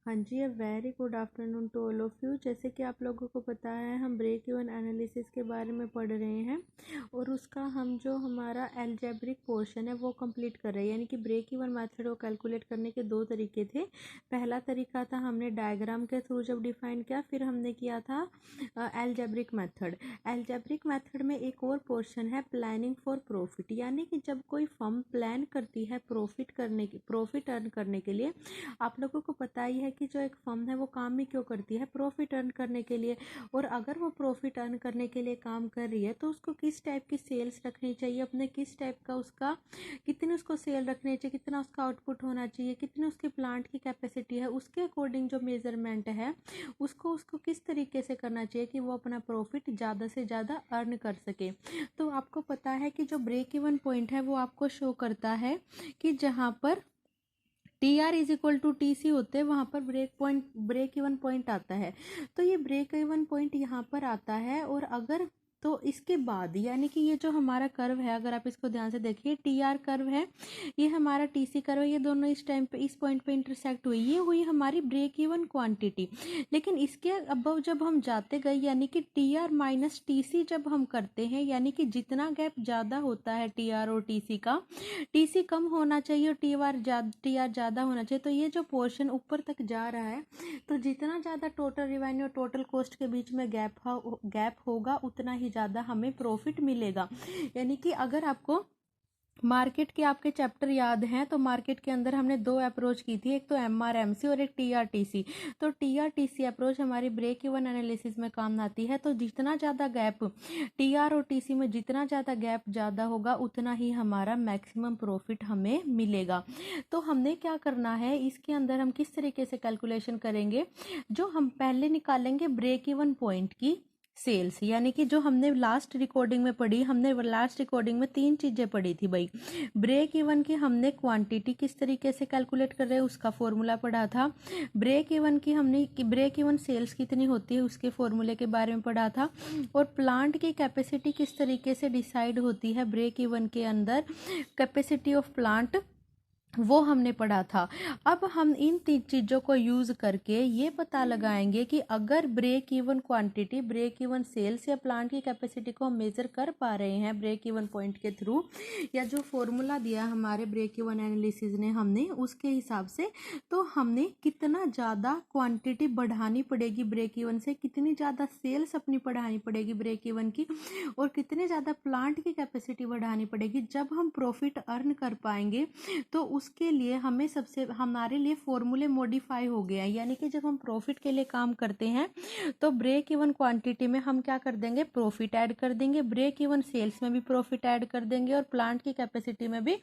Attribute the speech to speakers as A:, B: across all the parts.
A: हाँ जी, a very good afternoon to all of you. जैसे कि आप लोगों को पता है, हम ब्रेक इवन एनालिसिस के बारे में पढ़ रहे हैं और उसका हम जो हमारा एल्जेब्रिक पोर्शन है वो कंप्लीट कर रहे हैं। यानी कि ब्रेक इवन मेथड को कैलकुलेट करने के दो तरीके थे। पहला तरीका था हमने डायग्राम के थ्रू जब डिफाइन किया, फिर हमने किया था एल्जेब्रिक मेथड। एल्जेब्रिक मेथड में एक और पोर्शन है प्लानिंग फॉर प्रॉफिट। यानी कि जब कोई फर्म प्लान करती है प्रॉफिट अर्न करने के लिए, आप लोगों को पता ही है कि जो एक फर्म है वो काम ही क्यों करती है, प्रॉफिट अर्न करने के लिए। और अगर वो प्रॉफिट अर्न करने के लिए काम कर रही है तो उसको किस टाइप की सेल्स रखनी चाहिए, अपने किस टाइप का उसका कितनी उसको सेल रखनी चाहिए, कितना उसका आउटपुट होना चाहिए, कितनी उसकी प्लांट की कैपेसिटी है, उसके अकॉर्डिंग जो मेजरमेंट है उसको उसको किस तरीके से करना चाहिए कि वो अपना प्रॉफिट ज़्यादा से ज़्यादा अर्न कर सके। तो आपको पता है कि जो ब्रेक इवन पॉइंट है वो आपको शो करता है कि जहाँ पर T R is equal to T C होते हैं, वहाँ पर ब्रेक इवन पॉइंट आता है। तो ये ब्रेक इवन पॉइंट यहाँ पर आता है। और अगर तो इसके बाद यानी कि ये जो हमारा कर्व है, अगर आप इसको ध्यान से देखिए, टी आर कर्व है, ये हमारा टी सी कर्व है, ये दोनों इस टाइम पे इस पॉइंट पे इंटरसेक्ट हुई, ये हुई हमारी ब्रेक इवन क्वांटिटी। लेकिन इसके अबव जब हम जाते गए, यानी कि T R minus T C जब हम करते हैं, यानी कि जितना गैप ज़्यादा होता है टी आर और टी सी का, टीसी कम होना चाहिए और टी आर ज़्यादा होना चाहिए। तो ये जो पोर्शन ऊपर तक जा रहा है, तो जितना ज़्यादा टोटल रिवेन्यू और टोटल कॉस्ट के बीच में गैप होगा उतना ही ज़्यादा हमें प्रॉफिट मिलेगा। यानी कि अगर आपको मार्केट के आपके चैप्टर याद हैं तो मार्केट के अंदर हमने दो अप्रोच की थी, एक तो MRMC और एक TRTC। तो TRTC अप्रोच हमारी ब्रेक इवन एनालिसिस में काम आती है। तो जितना ज़्यादा गैप TR और TC में जितना ज़्यादा गैप ज़्यादा होगा उतना ही हमारा मैक्सिमम प्रॉफिट हमें मिलेगा। तो हमने क्या करना है, इसके अंदर हम किस तरीके से कैलकुलेशन करेंगे, जो हम पहले निकालेंगे ब्रेक इवन पॉइंट की सेल्स। यानी कि जो हमने लास्ट रिकॉर्डिंग में पढ़ी, हमने लास्ट रिकॉर्डिंग में तीन चीज़ें पढ़ी थी भाई। ब्रेक इवन की हमने क्वांटिटी किस तरीके से कैलकुलेट कर रहे हैं उसका फॉर्मूला पढ़ा था। ब्रेक इवन की हमने ब्रेक इवन सेल्स कितनी होती है उसके फॉर्मूले के बारे में पढ़ा था। और प्लांट की कैपेसिटी किस तरीके से डिसाइड होती है ब्रेक इवन के अंदर, कैपेसिटी ऑफ प्लांट, वो हमने पढ़ा था। अब हम इन तीन चीज़ों को यूज़ करके ये पता लगाएंगे कि अगर break even quantity, break even sales या प्लांट की कैपेसिटी को हम मेज़र कर पा रहे हैं ब्रेक इवन पॉइंट के थ्रू, या जो फॉर्मूला दिया हमारे ब्रेक इवन एनालिसिस ने हमने उसके हिसाब से, तो हमने कितना ज़्यादा क्वांटिटी बढ़ानी पड़ेगी ब्रेक इवन से, कितनी ज़्यादा सेल्स अपनी बढ़ानी पड़ेगी ब्रेक इवन की, और कितने ज़्यादा प्लांट की कैपेसिटी बढ़ानी पड़ेगी, जब हम प्रॉफिट अर्न कर पाएंगे। तो उसके लिए हमें हमारे लिए फॉर्मूले मॉडिफाई हो गया है। यानी कि जब हम प्रॉफिट के लिए काम करते हैं तो ब्रेक इवन क्वांटिटी में हम क्या कर देंगे, प्रॉफिट ऐड कर देंगे, ब्रेक इवन सेल्स में भी प्रॉफिट ऐड कर देंगे और प्लांट की कैपेसिटी में भी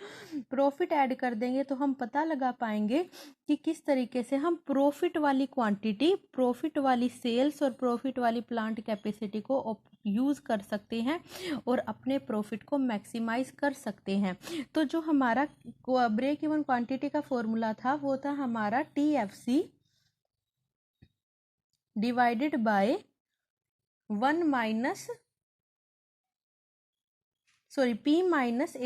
A: प्रॉफिट ऐड कर देंगे। तो हम पता लगा पाएंगे कि किस तरीके से हम प्रॉफिट वाली क्वांटिटी, प्रॉफिट वाली सेल्स और प्रॉफिट वाली प्लांट कैपेसिटी को यूज़ कर सकते हैं और अपने प्रॉफिट को मैक्सिमाइज कर सकते हैं। तो जो हमारा ब्रेक इवन क्वांटिटी का फॉर्मूला था वो था हमारा TFC divided by 1 minus P minus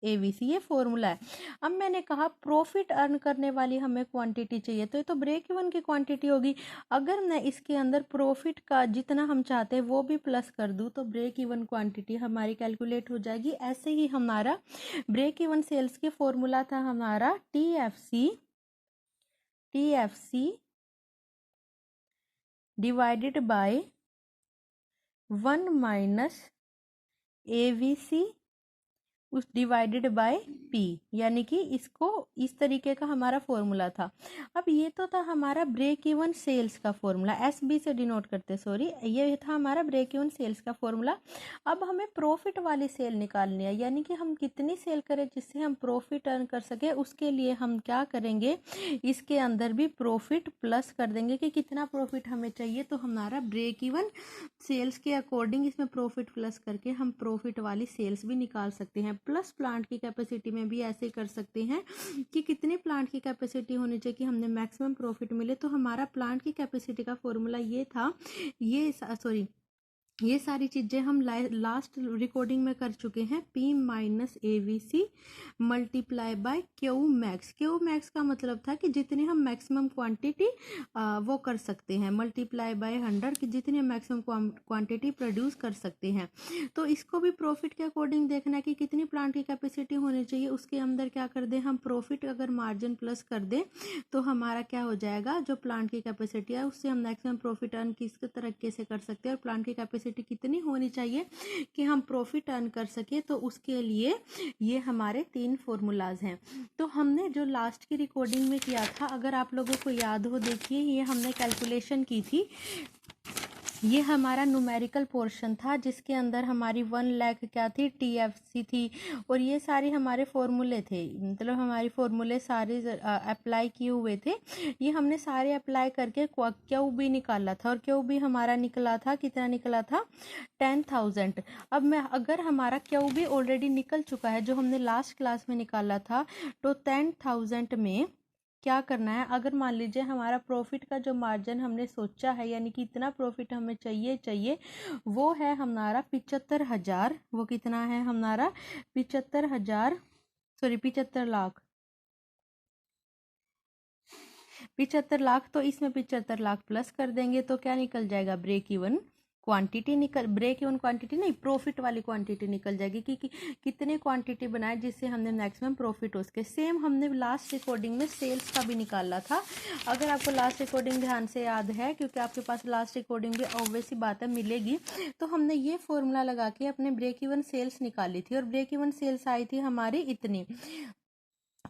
A: AVC, ये फॉर्मूला है। अब मैंने कहा प्रॉफिट अर्न करने वाली हमें क्वांटिटी चाहिए, तो ये तो ब्रेक इवन की क्वांटिटी होगी। अगर मैं इसके अंदर प्रॉफिट का जितना हम चाहते हैं वो भी प्लस कर दूं तो ब्रेक इवन क्वांटिटी हमारी कैलकुलेट हो जाएगी। ऐसे ही हमारा ब्रेक इवन सेल्स के फॉर्मूला था हमारा TFC divided by 1 minus AVC उस डिवाइडेड बाय P। यानी कि इसको इस तरीके का हमारा फॉर्मूला था। अब ये तो था हमारा ब्रेक इवन सेल्स का फॉर्मूला, SB से डिनोट करते, सॉरी, ये था हमारा ब्रेक इवन सेल्स का फॉर्मूला। अब हमें प्रॉफिट वाली सेल निकालनी है, यानी कि हम कितनी सेल करें जिससे हम प्रॉफिट अर्न कर सके। उसके लिए हम क्या करेंगे, इसके अंदर भी प्रॉफिट प्लस कर देंगे कि कितना प्रॉफिट हमें चाहिए। तो हमारा ब्रेक इवन सेल्स के अकॉर्डिंग इसमें प्रॉफिट प्लस करके हम प्रॉफिट वाली सेल्स भी निकाल सकते हैं। प्लस प्लांट की कैपेसिटी में भी ऐसे कर सकते हैं कि कितने प्लांट की कैपेसिटी होनी चाहिए कि हमने मैक्सिमम प्रॉफिट मिले। तो हमारा प्लांट की कैपेसिटी का फॉर्मूला ये था, ये सॉरी ये सारी चीज़ें हम लास्ट रिकॉर्डिंग में कर चुके हैं। P minus AVC multiply by Q max. Q max का मतलब था कि जितनी हम मैक्सिमम क्वांटिटी वो कर सकते हैं, मल्टीप्लाई बाय 100 कि जितनी हम मैक्सिमम क्वांटिटी प्रोड्यूस कर सकते हैं। तो इसको भी प्रॉफिट के अकॉर्डिंग देखना है कि कितनी प्लांट की कैपेसिटी होनी चाहिए। उसके अंदर क्या कर दें हम, प्रॉफिट अगर मार्जिन प्लस कर दें तो हमारा क्या हो जाएगा, जो प्लांट की कैपेसिटी है उससे हम मैक्सिमम प्रॉफिट अर्न किस तरीके से कर सकते हैं और प्लांट की कैपेसिटी कितनी होनी चाहिए कि हम प्रॉफिट अर्न कर सके। तो उसके लिए ये हमारे 3 फॉर्मूलाज हैं। तो हमने जो लास्ट की रिकॉर्डिंग में किया था, अगर आप लोगों को याद हो, देखिए ये हमने कैलकुलेशन की थी। ये हमारा न्यूमेरिकल पोर्शन था जिसके अंदर हमारी 1 लाख क्या थी, TFC थी। और ये सारे हमारे फॉर्मूले थे, मतलब हमारी फॉर्मूले सारे अप्लाई किए हुए थे। ये हमने सारे अप्लाई करके क्यू भी निकाला था और क्यू भी हमारा निकला था, कितना निकला था, 10,000। अब मैं अगर हमारा क्यू भी ऑलरेडी निकल चुका है जो हमने लास्ट क्लास में निकाला था, तो 10,000 में क्या करना है, अगर मान लीजिए हमारा प्रॉफिट का जो मार्जिन हमने सोचा है, यानी कि इतना प्रॉफिट हमें चाहिए वो है हमारा 75,000। वो कितना है हमारा, 75,000, सॉरी 75 लाख, 75 लाख। तो इसमें 75 लाख प्लस कर देंगे तो क्या निकल जाएगा, ब्रेक इवन क्वांटिटी निकल, ब्रेक इवन क्वांटिटी नहीं, प्रॉफिट वाली क्वांटिटी निकल जाएगी कि कितने क्वांटिटी बनाए जिससे हमने मैक्सिमम प्रॉफिट हो सके। सेम हमने लास्ट रिकॉर्डिंग में सेल्स का भी निकाला था। अगर आपको लास्ट रिकॉर्डिंग ध्यान से याद है, क्योंकि आपके पास लास्ट रिकॉर्डिंग भी ऑब्वियस सी बात है मिलेगी, तो हमने ये फॉर्मूला लगा के अपने ब्रेक इवन सेल्स निकाली थी। और ब्रेक इवन सेल्स आई थी हमारी इतनी,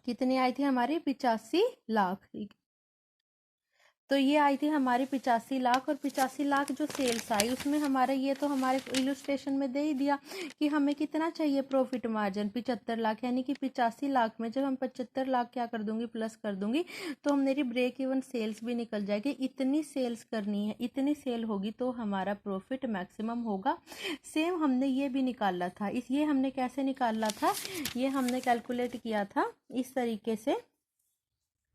A: कितनी आई थी हमारी, 85 लाख। तो ये आई थी हमारी 85 लाख। और 85 लाख जो सेल्स आई उसमें हमारे, ये तो हमारे इलस्ट्रेशन में दे ही दिया कि हमें कितना चाहिए प्रॉफिट मार्जिन, 75 लाख। यानी कि 85 लाख में जब हम 75 लाख क्या कर दूंगी, प्लस कर दूंगी, तो मेरी ब्रेक इवन सेल्स भी निकल जाएगी। इतनी सेल्स करनी है, इतनी सेल होगी तो हमारा प्रॉफिट मैक्सिमम होगा। सेम हमने ये भी निकाला था। ये हमने कैसे निकाला था, ये हमने कैलकुलेट किया था इस तरीके से।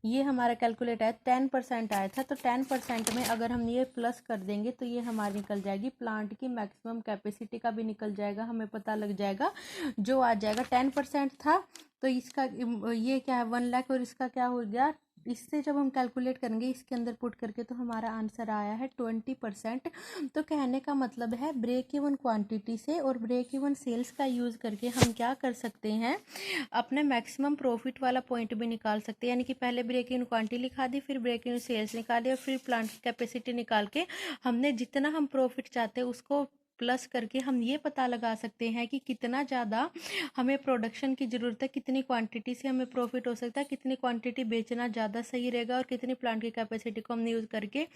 A: ये हमारा कैलकुलेट है 10% आया था, तो 10% में अगर हम ये प्लस कर देंगे तो ये हमारी निकल जाएगी प्लांट की मैक्सिमम कैपेसिटी का भी निकल जाएगा, हमें पता लग जाएगा। जो आ जाएगा 10% था तो इसका ये क्या है 1 लाख, और इसका क्या हो गया, इससे जब हम कैलकुलेट करेंगे इसके अंदर पुट करके तो हमारा आंसर आया है 20%। तो कहने का मतलब है ब्रेक इवन क्वांटिटी से और ब्रेक इवन सेल्स का यूज़ करके हम क्या कर सकते हैं, अपने मैक्सिमम प्रॉफिट वाला पॉइंट भी निकाल सकते हैं। यानी कि पहले ब्रेक इवन क्वांटिटी लिखा दी, फिर ब्रेक इवन सेल्स निकाली और फिर प्लांट की कैपेसिटी निकाल के हमने जितना हम प्रॉफिट चाहते हैं उसको प्लस करके हम ये पता लगा सकते हैं कि कितना ज़्यादा हमें प्रोडक्शन की ज़रूरत है, कितनी क्वांटिटी से हमें प्रॉफिट हो सकता है, कितनी क्वांटिटी बेचना ज़्यादा सही रहेगा और कितनी प्लांट की कैपेसिटी को हम यूज़ करके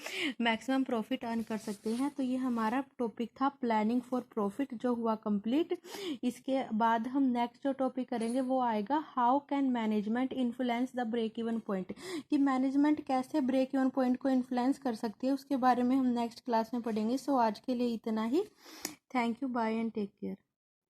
A: मैक्सिमम प्रॉफिट अर्न कर सकते हैं। तो ये हमारा टॉपिक था प्लानिंग फॉर प्रॉफिट, जो हुआ कंप्लीट। इसके बाद हम नेक्स्ट जो टॉपिक करेंगे वो आएगा how can management influence the break even point, कि मैनेजमेंट कैसे ब्रेक इवन पॉइंट को इन्फ्लुएंस कर सकती है, उसके बारे में हम नेक्स्ट क्लास में पढ़ेंगे। सो आज के लिए इतना ही। Thank you, bye and take care.